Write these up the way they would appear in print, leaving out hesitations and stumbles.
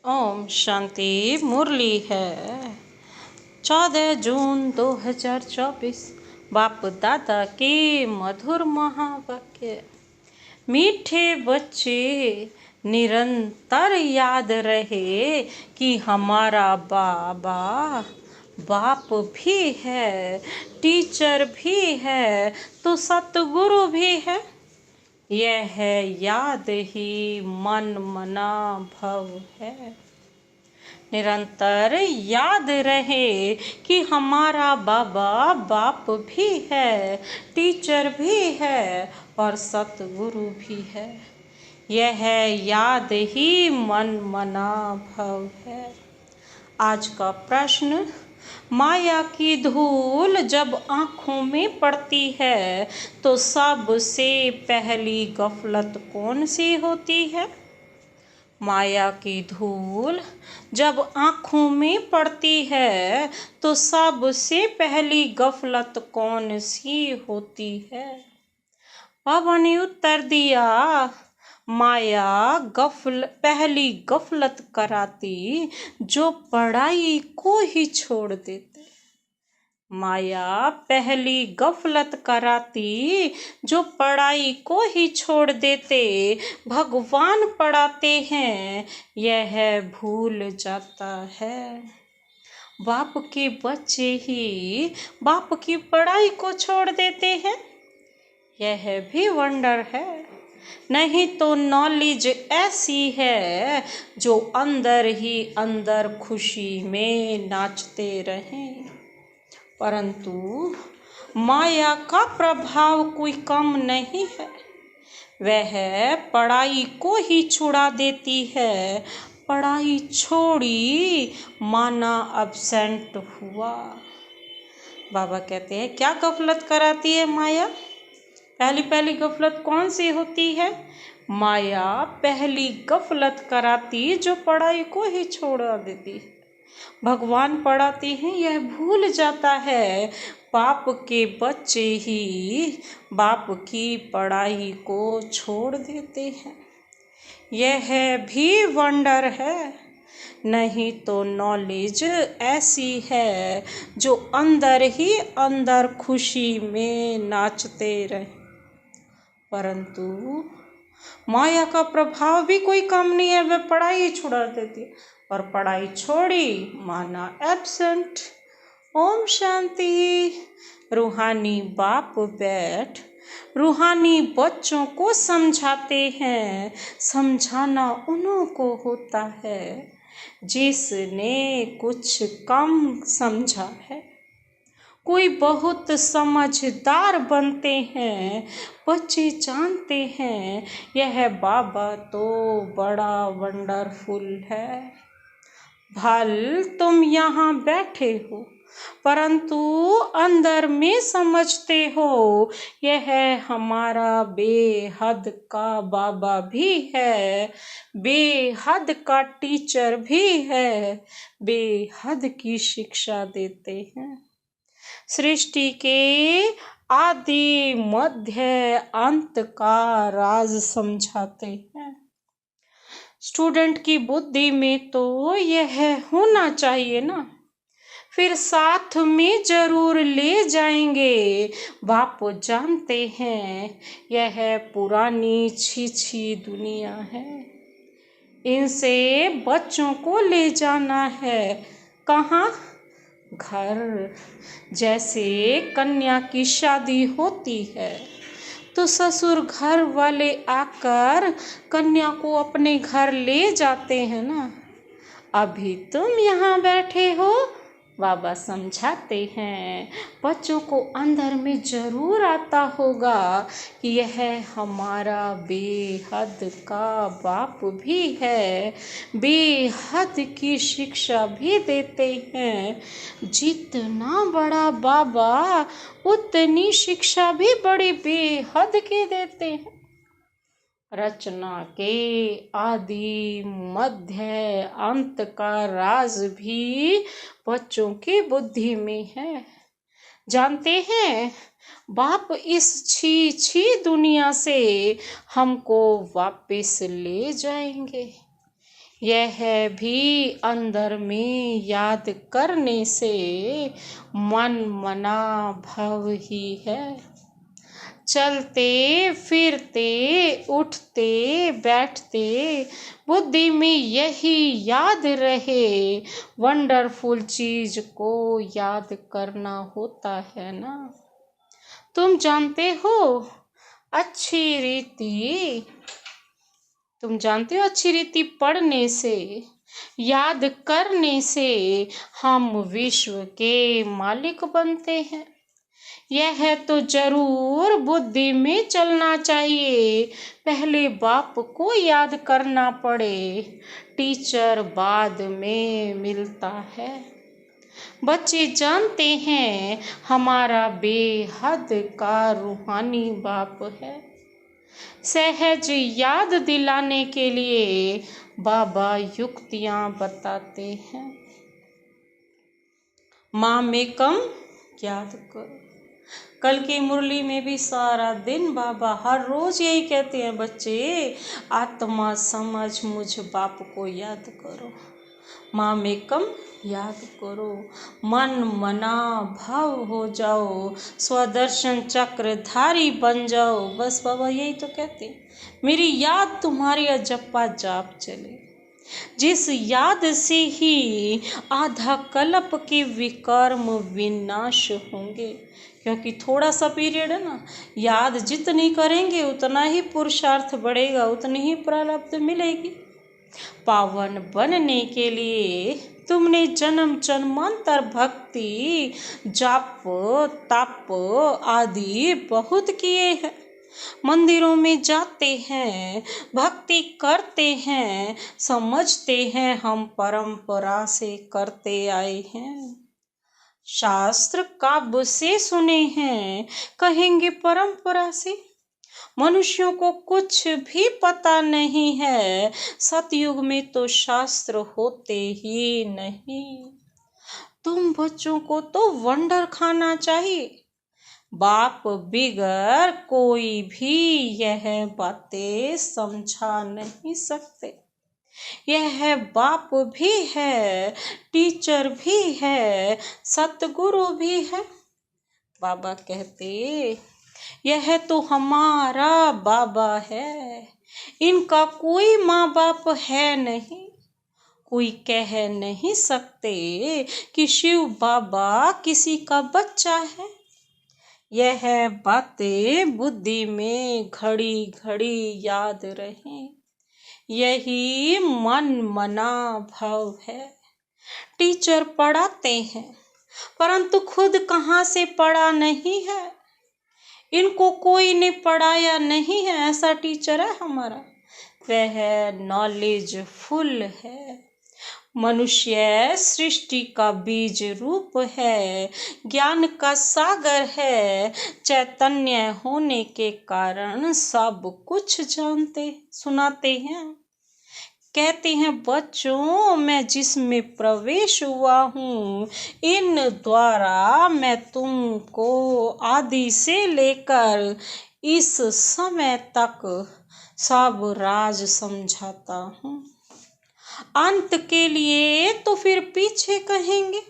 ओम शांति। मुरली है 14 जून 2024। बाप दादा के मधुर महावाक्य। मीठे बच्चे निरंतर याद रहे कि हमारा बाबा बाप भी है, टीचर भी है, तो सतगुरु भी है। यह याद ही मन मना भव है। निरंतर याद रहे कि हमारा बाबा बाप भी है, टीचर भी है और सतगुरु भी है। यह याद ही मन मना भव है। आज का प्रश्न, माया की धूल जब आँखों में पड़ती है तो सबसे पहली गफलत कौन सी होती है? माया की धूल जब आँखों में पड़ती है तो सबसे पहली गफलत कौन सी होती है? बाबा ने उत्तर दिया, माया पहली गफलत कराती जो पढ़ाई को ही छोड़ देते। माया पहली गफलत कराती जो पढ़ाई को ही छोड़ देते। भगवान पढ़ाते हैं यह भूल जाता है। बाप के बच्चे ही बाप की पढ़ाई को छोड़ देते हैं, यह भी वंडर है। नहीं तो नॉलेज ऐसी है जो अंदर ही अंदर खुशी में नाचते रहें। परंतु माया का प्रभाव कोई कम नहीं है। वह पढ़ाई को ही छुड़ा देती है। पढ़ाई छोड़ी माना अब्सेंट हुआ। बाबा कहते हैं, क्या गफलत कराती है माया? पहली गफलत कौन सी होती है? माया पहली गफलत कराती जो पढ़ाई को ही छोड़ा देती है। भगवान पढ़ाते हैं यह भूल जाता है। बाप के बच्चे ही बाप की पढ़ाई को छोड़ देते हैं। यह भी वंडर है। नहीं तो नॉलेज ऐसी है जो अंदर ही अंदर खुशी में नाचते रहे। परंतु माया का प्रभाव भी कोई कम नहीं है। वह पढ़ाई छुड़ा देती है और पढ़ाई छोड़ी माना एब्सेंट। ओम शांति। रूहानी बाप बैठ रूहानी बच्चों को समझाते हैं। समझाना उन्हीं को होता है जिसने कुछ कम समझा है। कोई बहुत समझदार बनते हैं। बच्चे जानते हैं यह बाबा तो बड़ा वंडरफुल है। भल तुम यहाँ बैठे हो परंतु अंदर में समझते हो यह हमारा बेहद का बाबा भी है, बेहद का टीचर भी है, बेहद की शिक्षा देते हैं। सृष्टि के आदि मध्य अंत का राज समझाते हैं। स्टूडेंट की बुद्धि में तो यह होना चाहिए ना, फिर साथ में जरूर ले जाएंगे। बाप जानते हैं यह पुरानी छी दुनिया है। इनसे बच्चों को ले जाना है कहाँ? घर। जैसे कन्या की शादी होती है तो ससुर घर वाले आकर कन्या को अपने घर ले जाते हैं ना। अभी तुम यहाँ बैठे हो, बाबा समझाते हैं। बच्चों को अंदर में जरूर आता होगा कि यह हमारा बेहद का बाप भी है, बेहद की शिक्षा भी देते हैं। जितना बड़ा बाबा उतनी शिक्षा भी बड़ी बेहद की देते हैं। रचना के आदि मध्य अंत का राज भी बच्चों की बुद्धि में है। जानते हैं बाप इस छी दुनिया से हमको वापस ले जाएंगे। यह भी अंदर में याद करने से मन मना भव ही है। चलते फिरते उठते बैठते बुद्धि में यही याद रहे, वंडरफुल चीज को याद करना होता है ना। तुम जानते हो अच्छी रीति अच्छी रीति पढ़ने से, याद करने से हम विश्व के मालिक बनते हैं। यह तो जरूर बुद्धि में चलना चाहिए। पहले बाप को याद करना पड़े, टीचर बाद में मिलता है। बच्चे जानते हैं हमारा बेहद का रूहानी बाप है। सहज याद दिलाने के लिए बाबा युक्तियां बताते हैं। माँ में कम याद करो। कल की मुरली में भी सारा दिन बाबा हर रोज यही कहते हैं, बच्चे आत्मा समझ मुझ बाप को याद करो, माँ में कम याद करो, मन मना भाव हो जाओ, स्वदर्शन चक्रधारी बन जाओ। बस बाबा यही तो कहते, मेरी याद तुम्हारी अजप्पा जाप चले। जिस याद से ही आधा कल्प के विकर्म विनाश होंगे, क्योंकि थोड़ा सा पीरियड है ना। याद जितनी करेंगे उतना ही पुरुषार्थ बढ़ेगा, उतनी ही प्रारब्ध मिलेगी। पावन बनने के लिए तुमने जन्म जन्मांतर भक्ति जाप तप आदि बहुत किए हैं। मंदिरों में जाते हैं, भक्ति करते हैं, समझते हैं हम परंपरा से करते आए हैं। शास्त्र कब से सुने हैं, कहेंगे परंपरा से। मनुष्यों को कुछ भी पता नहीं है, सतयुग में तो शास्त्र होते ही नहीं। तुम बच्चों को तो वंडर खाना चाहिए। बाप बिगर कोई भी यह बातें समझा नहीं सकते। यह बाप भी है, टीचर भी है, सतगुरु भी है। बाबा कहते, यह तो हमारा बाबा है, इनका कोई माँ बाप है नहीं। कोई कह नहीं सकते कि शिव बाबा किसी का बच्चा है। यह बातें बुद्धि में घड़ी घड़ी याद रहें, यही मन मना भाव है। टीचर पढ़ाते हैं, परंतु खुद कहाँ से पढ़ा नहीं है। इनको कोई ने पढ़ाया नहीं है, ऐसा टीचर है हमारा। वह नॉलेज फुल है। मनुष्य सृष्टि का बीज रूप है, ज्ञान का सागर है। चैतन्य होने के कारण सब कुछ जानते सुनाते हैं। कहते हैं, बच्चों मैं जिसमें प्रवेश हुआ हूँ, इन द्वारा मैं तुमको आदि से लेकर इस समय तक सब राज समझाता हूँ। अंत के लिए तो फिर पीछे कहेंगे,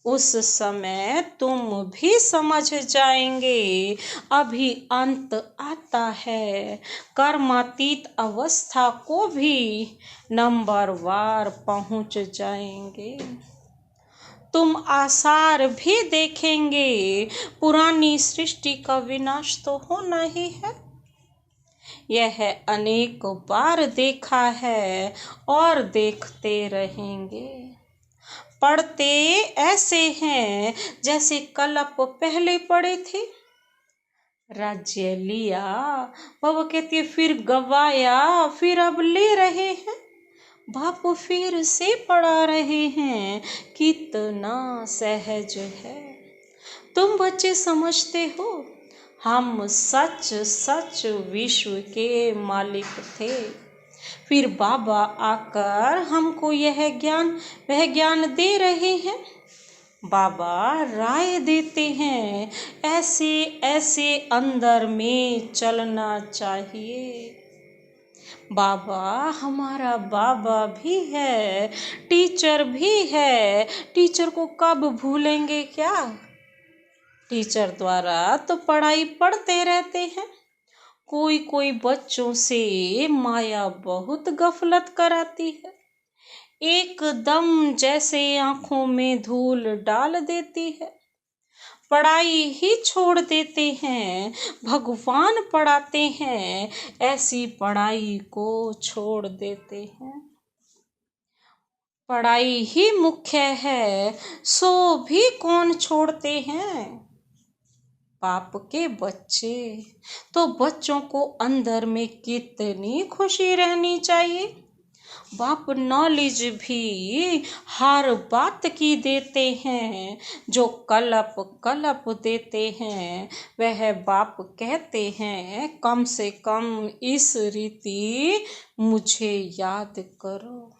उस समय तुम भी समझ जाएंगे। अभी अंत आता है, कर्मातीत अवस्था को भी नंबरवार पहुंच जाएंगे। तुम आसार भी देखेंगे, पुरानी सृष्टि का विनाश तो होना ही है। यह अनेक बार देखा है और देखते रहेंगे। पढ़ते ऐसे हैं जैसे कल्प पहले पढ़े थे। राज्य लिया, बाबा कहती है, फिर गवाया, फिर अब ले रहे हैं। बाप फिर से पढ़ा रहे हैं, कितना सहज है। तुम बच्चे समझते हो, हम सच सच विश्व के मालिक थे। फिर बाबा आकर हमको यह ज्ञान वह ज्ञान दे रहे हैं। बाबा राय देते हैं, ऐसे ऐसे अंदर में चलना चाहिए। बाबा हमारा बाबा भी है, टीचर भी है, टीचर को कब भूलेंगे क्या। टीचर द्वारा तो पढ़ाई पढ़ते रहते हैं, कोई कोई बच्चों से माया बहुत गफलत कराती है, एकदम जैसे आंखों में धूल डाल देती है। पढ़ाई ही छोड़ देते हैं, भगवान पढ़ाते हैं, ऐसी पढ़ाई को छोड़ देते हैं। पढ़ाई ही मुख्य है, सो भी कौन छोड़ते हैं। बाप के बच्चे, तो बच्चों को अंदर में कितनी खुशी रहनी चाहिए। बाप नॉलेज भी हर बात की देते हैं, जो कलप कलप देते हैं वह बाप कहते हैं कम से कम इस रीति मुझे याद करो।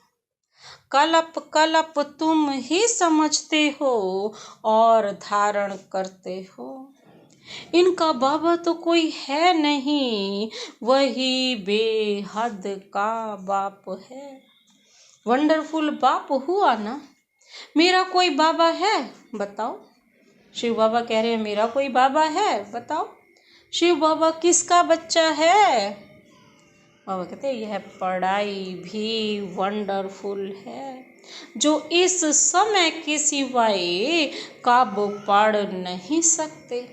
कलप कलप तुम ही समझते हो और धारण करते हो। इनका बाबा तो कोई है नहीं, वही बेहद का बाप है। वंडरफुल बाप हुआ ना। मेरा कोई बाबा है बताओ। शिव बाबा कह रहे हैं मेरा कोई बाबा है बताओ। शिव बाबा किसका बच्चा है। बाबा कहते हैं यह पढ़ाई भी वंडरफुल है, जो इस समय के सिवाय काबू पढ़ नहीं सकते।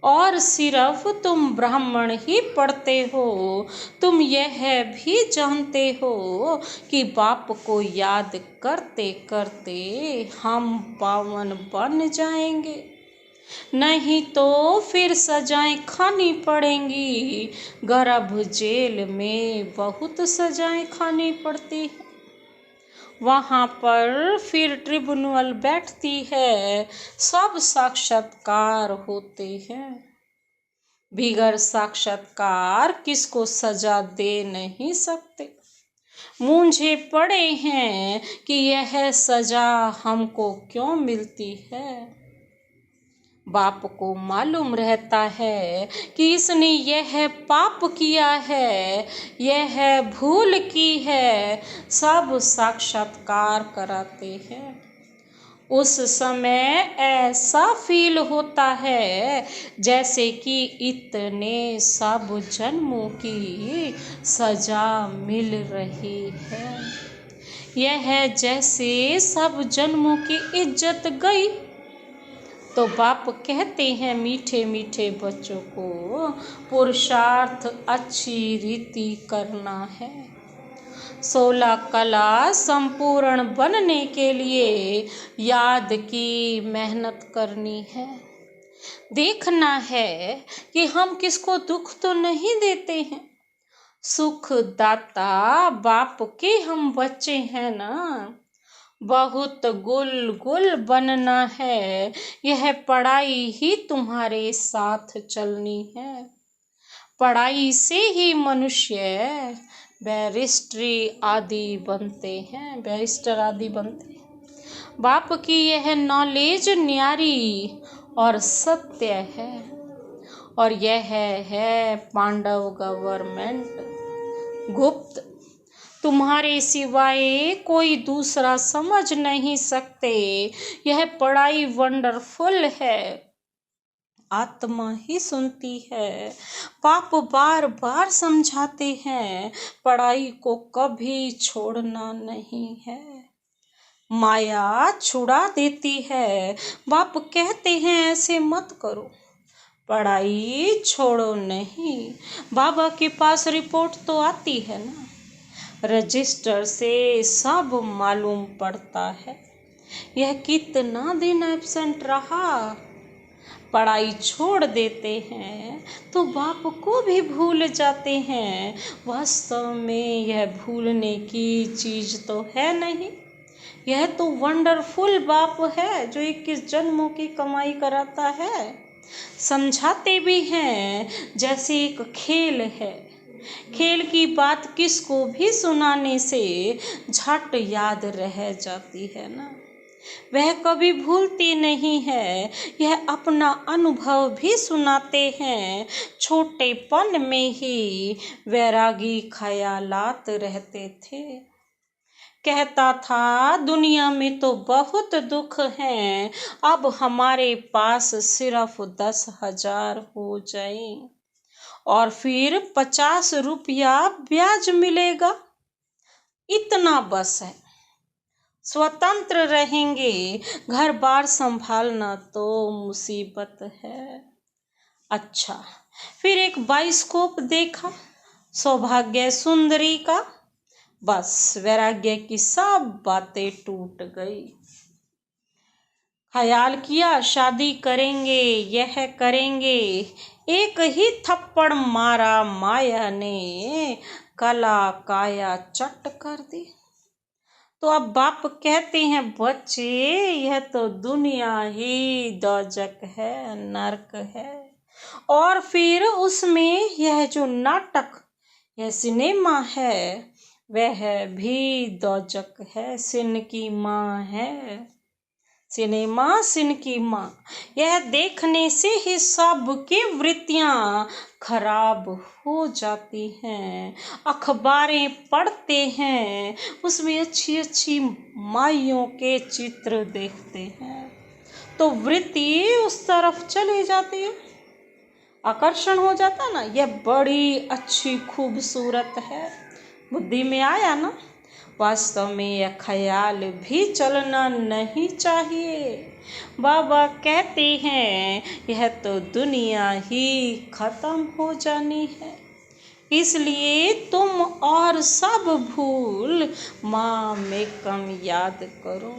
और सिर्फ तुम ब्राह्मण ही पढ़ते हो, तुम यह भी जानते हो कि बाप को याद करते करते हम पावन बन जाएंगे, नहीं तो फिर सजाएं खानी पड़ेंगी। गर्भ जेल में बहुत सजाएं खानी पड़ती है, वहाँ पर फिर ट्रिब्यूनल बैठती है, सब साक्षात्कार होते हैं। बिगर साक्षात्कार किसको सजा दे नहीं सकते। मूंझे पड़े हैं कि यह सजा हमको क्यों मिलती है। बाप को मालूम रहता है कि इसने यह पाप किया है, यह भूल की है, सब साक्षात्कार कराते हैं। उस समय ऐसा फील होता है जैसे कि इतने सब जन्मों की सजा मिल रही है। यह जैसे सब जन्मों की इज्जत गई। तो बाप कहते हैं मीठे मीठे बच्चों को पुरुषार्थ अच्छी रीति करना है। 16 कला संपूर्ण बनने के लिए याद की मेहनत करनी है। देखना है कि हम किसको दुख तो नहीं देते हैं। सुख दाता बाप के हम बच्चे हैं ना। बहुत गुल गुल बनना है, यह पढ़ाई ही तुम्हारे साथ चलनी है। पढ़ाई से ही मनुष्य बैरिस्ट्री आदि बनते हैं, बैरिस्टर आदि बनते हैं। बाप की यह नॉलेज न्यारी और सत्य है, और यह है पांडव गवर्नमेंट गुप्त। तुम्हारे सिवाय कोई दूसरा समझ नहीं सकते। यह पढ़ाई वंडरफुल है, आत्मा ही सुनती है। पाप बार बार समझाते हैं पढ़ाई को कभी छोड़ना नहीं है। माया छुड़ा देती है, बाप कहते हैं ऐसे मत करो, पढ़ाई छोड़ो नहीं। बाबा के पास रिपोर्ट तो आती है ना, रजिस्टर से सब मालूम पड़ता है यह कितना दिन एब्सेंट रहा। पढ़ाई छोड़ देते हैं तो बाप को भी भूल जाते हैं। वास्तव में यह भूलने की चीज तो है नहीं। यह तो वंडरफुल बाप है जो 21 जन्मों की कमाई कराता है। समझाते भी हैं जैसे एक खेल है। खेल की बात किसको भी सुनाने से झट याद रह जाती है ना। वह कभी भूलती नहीं है, यह अपना अनुभव भी सुनाते हैं। छोटेपन में ही वैरागी ख्यालात रहते थे। कहता था दुनिया में तो बहुत दुख हैं, अब हमारे पास सिर्फ 10,000 हो जाए और फिर 50 रुपया ब्याज मिलेगा, इतना बस है। स्वतंत्र रहेंगे, घर बार संभालना तो मुसीबत है। अच्छा, फिर एक बाइस्कोप देखा सौभाग्य सुंदरी का, बस वैराग्य की सब बातें टूट गई। ख्याल किया शादी करेंगे, यह करेंगे, एक ही थप्पड़ मारा माया ने, कला काया चट कर दी। तो अब बाप कहते हैं बच्चे यह तो दुनिया ही दोजक है, नरक है। और फिर उसमें यह जो नाटक, यह सिनेमा है, वह भी दोजक है, सिन की माँ है। सिनेमा सिन की माँ, यह देखने से ही सबकी वृत्तियाँ खराब हो जाती हैं। अखबारें पढ़ते हैं, उसमें अच्छी अच्छी माइयों के चित्र देखते हैं, तो वृत्ति उस तरफ चली जाती है, आकर्षण हो जाता ना। यह बड़ी अच्छी खूबसूरत है, बुद्धि में आया ना। वास्तव में यह ख्याल भी चलना नहीं चाहिए। बाबा कहते हैं यह तो दुनिया ही खत्म हो जानी है, इसलिए तुम और सब भूल माँ में कम याद करो।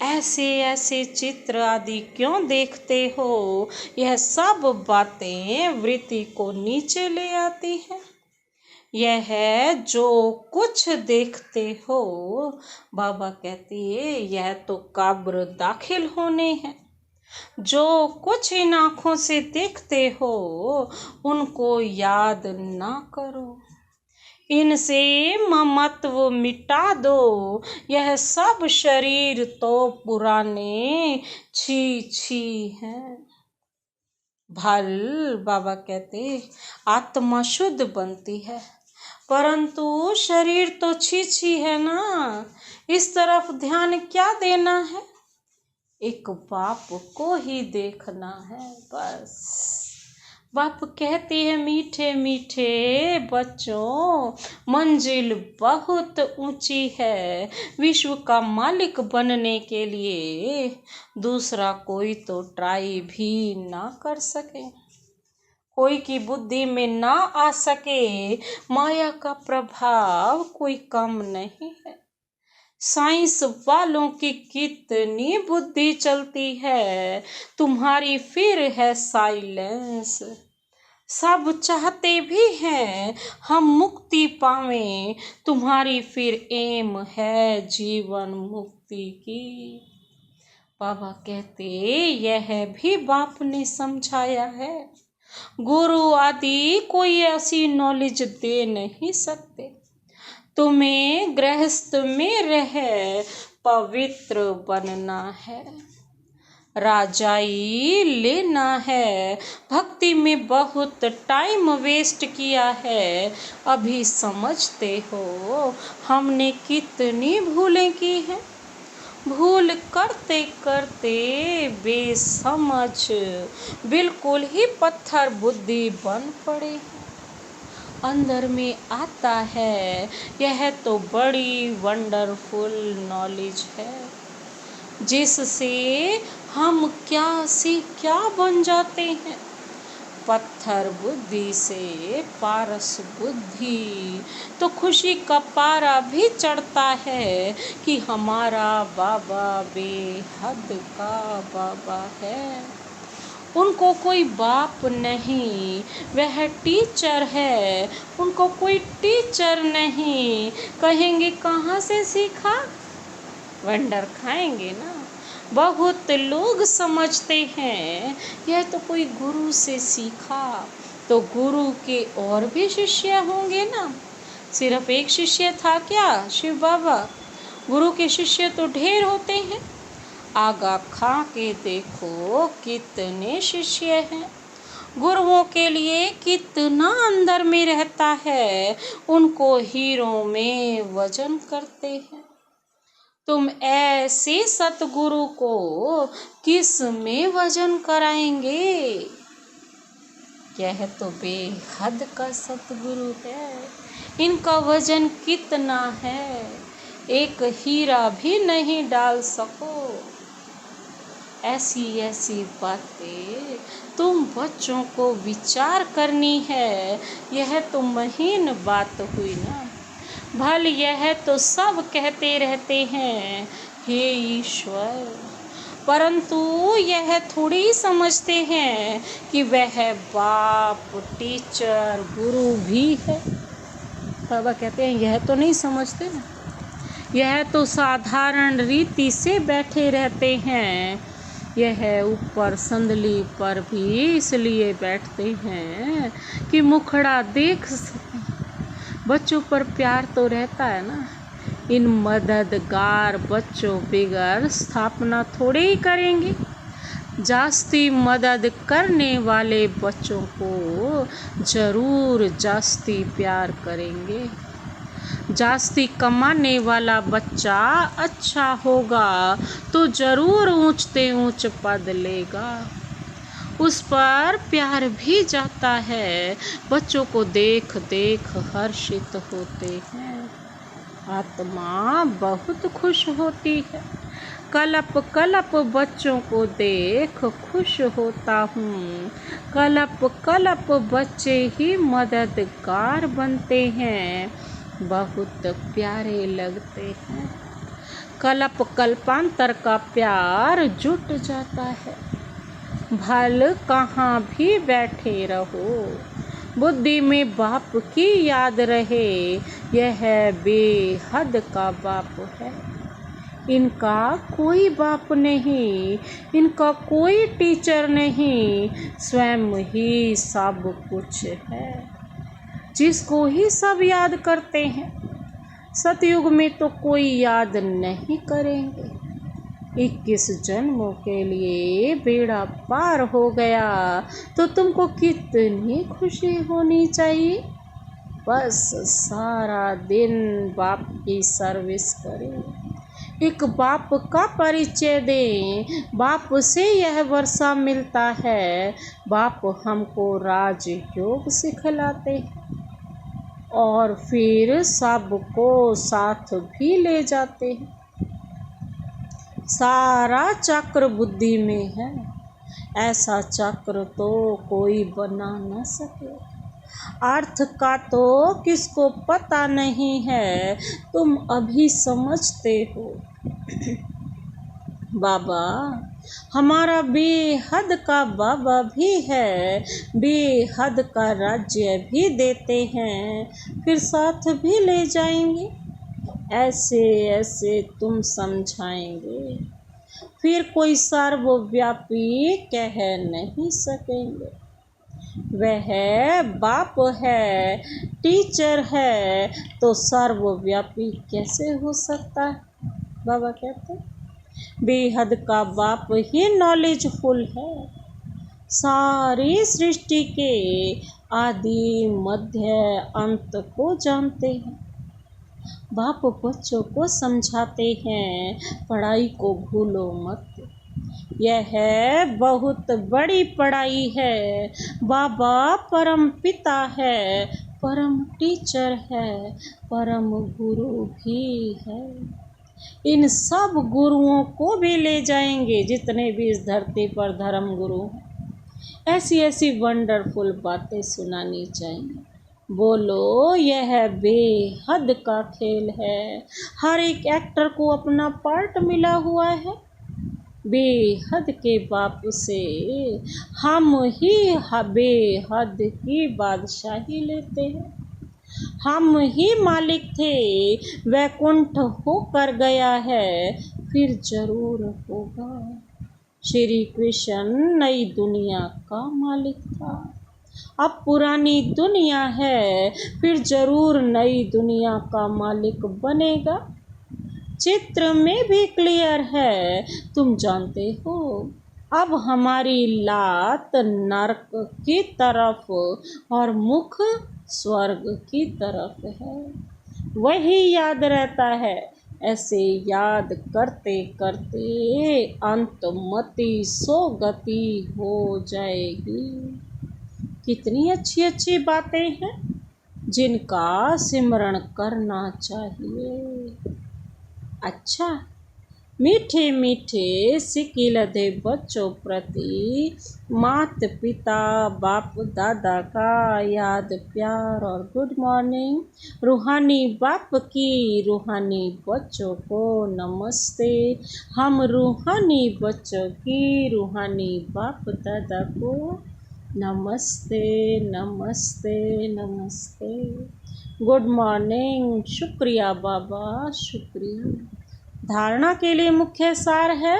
ऐसे ऐसे चित्र आदि क्यों देखते हो? यह सब बातें वृत्ति को नीचे ले आती हैं। यह है जो कुछ देखते हो, बाबा कहती है यह तो कब्र दाखिल होने हैं। जो कुछ इन आँखों से देखते हो उनको याद ना करो, इनसे ममत्व मिटा दो। यह सब शरीर तो पुराने छी छी हैं। भल बाबा कहते आत्मा शुद्ध बनती है, परंतु शरीर तो छी छी है ना, इस तरफ ध्यान क्या देना है? एक बाप को ही देखना है बस। बाप कहती है मीठे मीठे बच्चों, मंजिल बहुत ऊंची है। विश्व का मालिक बनने के लिए दूसरा कोई तो ट्राई भी ना कर सके, कोई की बुद्धि में ना आ सके। माया का प्रभाव कोई कम नहीं है। साइंस वालों की कितनी बुद्धि चलती है, तुम्हारी फिर है साइलेंस। सब चाहते भी हैं हम मुक्ति पावें, तुम्हारी फिर एम है जीवन मुक्ति की। बाबा कहते यह भी बाप ने समझाया है। गुरु आदि कोई ऐसी नॉलेज दे नहीं सकते। तुम्हें गृहस्थ में रह पवित्र बनना है, राजाई लेना है। भक्ति में बहुत टाइम वेस्ट किया है, अभी समझते हो हमने कितनी भूलें की हैं। भूल करते करते बेसमझ बिल्कुल ही पत्थर बुद्धि बन पड़े हैं। अंदर में आता है यह तो बड़ी वंडरफुल नॉलेज है, जिससे हम क्या से क्या बन जाते हैं। पत्थर बुद्धि से पारस बुद्धि, तो खुशी का पारा भी चढ़ता है कि हमारा बाबा बेहद का बाबा है। उनको कोई बाप नहीं, वह टीचर है। उनको कोई टीचर नहीं, कहेंगे कहाँ से सीखा, वंडर खाएंगे ना। बहुत लोग समझते हैं यह तो कोई गुरु से सीखा, तो गुरु के और भी शिष्य होंगे ना। सिर्फ एक शिष्य था क्या शिव बाबा? गुरु के शिष्य तो ढेर होते हैं। आगा खा के देखो कितने शिष्य हैं। गुरुओं के लिए कितना अंदर में रहता है, उनको हीरों में वजन करते हैं। तुम ऐसे सतगुरु को किस में वजन कराएंगे? यह तो बेहद का सतगुरु है, इनका वजन कितना है, एक हीरा भी नहीं डाल सको। ऐसी ऐसी बातें तुम बच्चों को विचार करनी है, यह तो महीन बात हुई ना। भल यह तो सब कहते रहते हैं हे ईश्वर, परंतु यह थोड़ी समझते हैं कि वह बाप, टीचर, गुरु भी है। बाबा कहते हैं यह तो नहीं समझते ना, यह तो साधारण रीति से बैठे रहते हैं। यह ऊपर संदली पर भी इसलिए बैठते हैं कि मुखड़ा देख सकें। बच्चों पर प्यार तो रहता है ना। इन मददगार बच्चों बगैर स्थापना थोड़े ही करेंगे। जास्ती मदद करने वाले बच्चों को जरूर जास्ती प्यार करेंगे। जास्ती कमाने वाला बच्चा अच्छा होगा तो जरूर ऊंचते ऊंच पद लेगा। उस पर प्यार भी जाता है। बच्चों को देख देख हर्षित होते हैं। आत्मा बहुत खुश होती है। कलप कलप बच्चों को देख खुश होता हूँ। कलप कलप बच्चे ही मददगार बनते हैं, बहुत प्यारे लगते हैं। कल्प कल्पांतर का प्यार जुट जाता है। भल कहाँ भी बैठे रहो, बुद्धि में बाप की याद रहे, यह बेहद का बाप है। इनका कोई बाप नहीं, इनका कोई टीचर नहीं, स्वयं ही सब कुछ है, जिसको ही सब याद करते हैं। सतयुग में तो कोई याद नहीं करेंगे। 21 जन्मों के लिए बेड़ा पार हो गया तो तुमको कितनी खुशी होनी चाहिए। बस सारा दिन बाप की सर्विस करें, एक बाप का परिचय दें। बाप से यह वर्षा मिलता है। बाप हमको राजयोग सिखलाते हैं और फिर सबको साथ भी ले जाते हैं। सारा चक्र बुद्धि में है, ऐसा चक्र तो कोई बना न सके। अर्थ का तो किसको पता नहीं है, तुम अभी समझते हो। बाबा हमारा बेहद का बाबा भी है, बेहद का राज्य भी देते हैं, फिर साथ भी ले जाएंगे। ऐसे ऐसे तुम समझाएंगे, फिर कोई सर्वव्यापी कह नहीं सकेंगे। वह बाप है, टीचर है, तो सर्वव्यापी कैसे हो सकता है। बाबा कहते हैं बेहद का बाप ही नॉलेजफुल है, सारी सृष्टि के आदि मध्य अंत को जानते हैं। बाप बच्चों को समझाते हैं पढ़ाई को भूलो मत, यह बहुत बड़ी पढ़ाई है। बाबा परम पिता है, परम टीचर है, परम गुरु भी है। इन सब गुरुओं को भी ले जाएंगे, जितने भी इस धरती पर धर्म गुरु हैं। ऐसी ऐसी वंडरफुल बातें सुनानी चाहिए। बोलो यह बेहद का खेल है। हर एक एक्टर को अपना पार्ट मिला हुआ है। बेहद के बाप से हम ही बेहद की बादशाही लेते हैं। हम ही मालिक थे, वैकुंठ होकर गया है, फिर जरूर होगा। श्री कृष्ण नई दुनिया का मालिक था, अब पुरानी दुनिया है, फिर जरूर नई दुनिया का मालिक बनेगा। चित्र में भी क्लियर है, तुम जानते हो। अब हमारी लात नरक की तरफ और मुख स्वर्ग की तरफ है। वही याद रहता है। ऐसे याद करते करते अंतमति सो गति हो जाएगी। कितनी अच्छी अच्छी बातें हैं जिनका सिमरण करना चाहिए। अच्छा, मीठे मीठे सिकिलधे बच्चों प्रति मात पिता बाप दादा का याद प्यार और गुड मॉर्निंग। रूहानी बाप की रूहानी बच्चों को नमस्ते। हम रूहानी बच्चों की रूहानी बाप दादा को नमस्ते नमस्ते नमस्ते। Good morning. शुक्रिया बाबा, शुक्रिया। धारणा के लिए मुख्य सार है।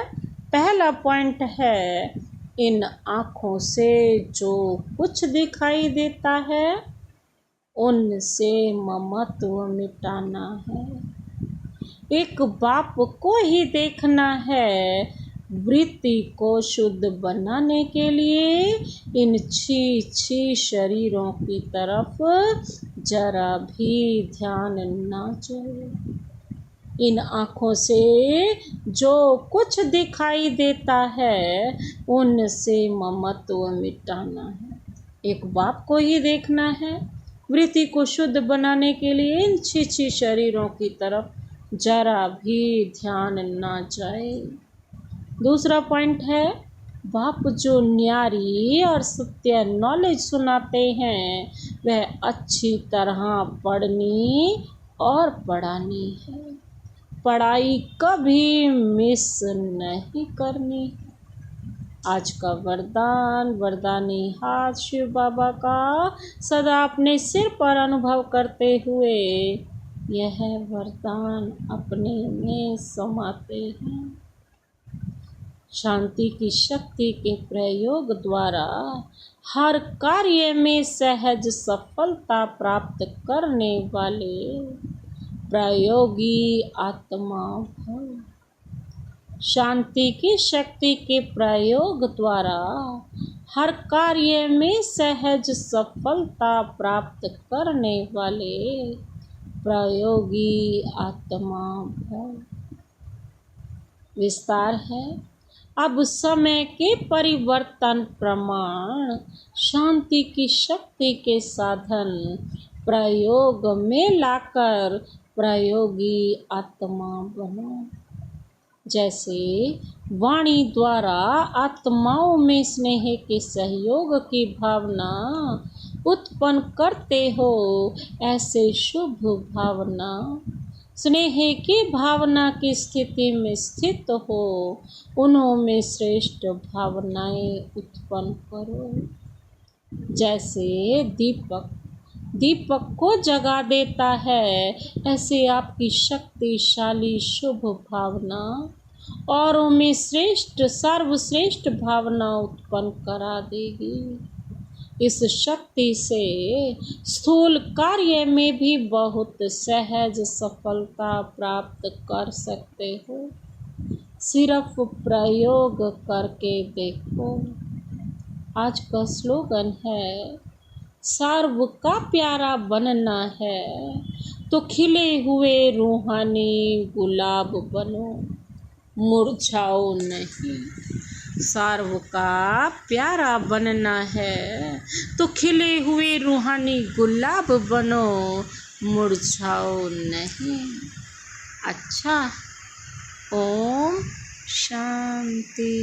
पहला पॉइंट है, इन आँखों से जो कुछ दिखाई देता है उनसे ममत्व मिटाना है। एक बाप को ही देखना है। वृत्ति को शुद्ध बनाने के लिए इन छी छी शरीरों की तरफ जरा भी ध्यान ना जाए। इन आँखों से जो कुछ दिखाई देता है उनसे ममत्व मिटाना है। एक बाप को ही देखना है। वृत्ति को शुद्ध बनाने के लिए इन छी शरीरों की तरफ जरा भी ध्यान ना जाए। दूसरा पॉइंट है, बाप जो न्यारी और सत्य नॉलेज सुनाते हैं वह अच्छी तरह पढ़नी और पढ़ानी है। पढ़ाई कभी मिस नहीं करनी। आज का वरदान, वरदानी हाथ शिव बाबा का सदा अपने सिर पर अनुभव करते हुए यह वरदान अपने में समाते हैं। शांति की शक्ति के प्रयोग द्वारा हर कार्य में सहज सफलता प्राप्त करने वाले प्रयोगी आत्मा भव। शांति की शक्ति के प्रयोग द्वारा हर कार्य में सहज सफलता प्राप्त करने वाले प्रयोगी आत्मा भव। विस्तार है। अब समय के परिवर्तन प्रमाण शांति की शक्ति के साधन प्रयोग में लाकर प्रयोगी आत्मा बनो। जैसे वाणी द्वारा आत्माओं में स्नेह के सहयोग की भावना उत्पन्न करते हो, ऐसे शुभ भावना स्नेह की भावना की स्थिति में स्थित हो, उन्होंने श्रेष्ठ भावनाएं उत्पन्न करो। जैसे दीपक को जगा देता है, ऐसे आपकी शक्तिशाली शुभ भावना औरों में श्रेष्ठ सर्वश्रेष्ठ भावना उत्पन्न करा देगी। इस शक्ति से स्थूल कार्य में भी बहुत सहज सफलता प्राप्त कर सकते हो। सिर्फ प्रयोग करके देखो। आज का स्लोगन है, सर्व का प्यारा बनना है तो खिले हुए रूहानी गुलाब बनो, मुरझाओ नहीं। सर्व का प्यारा बनना है तो खिले हुए रूहानी गुलाब बनो, मुरझाओ नहीं। अच्छा, ओम शांति।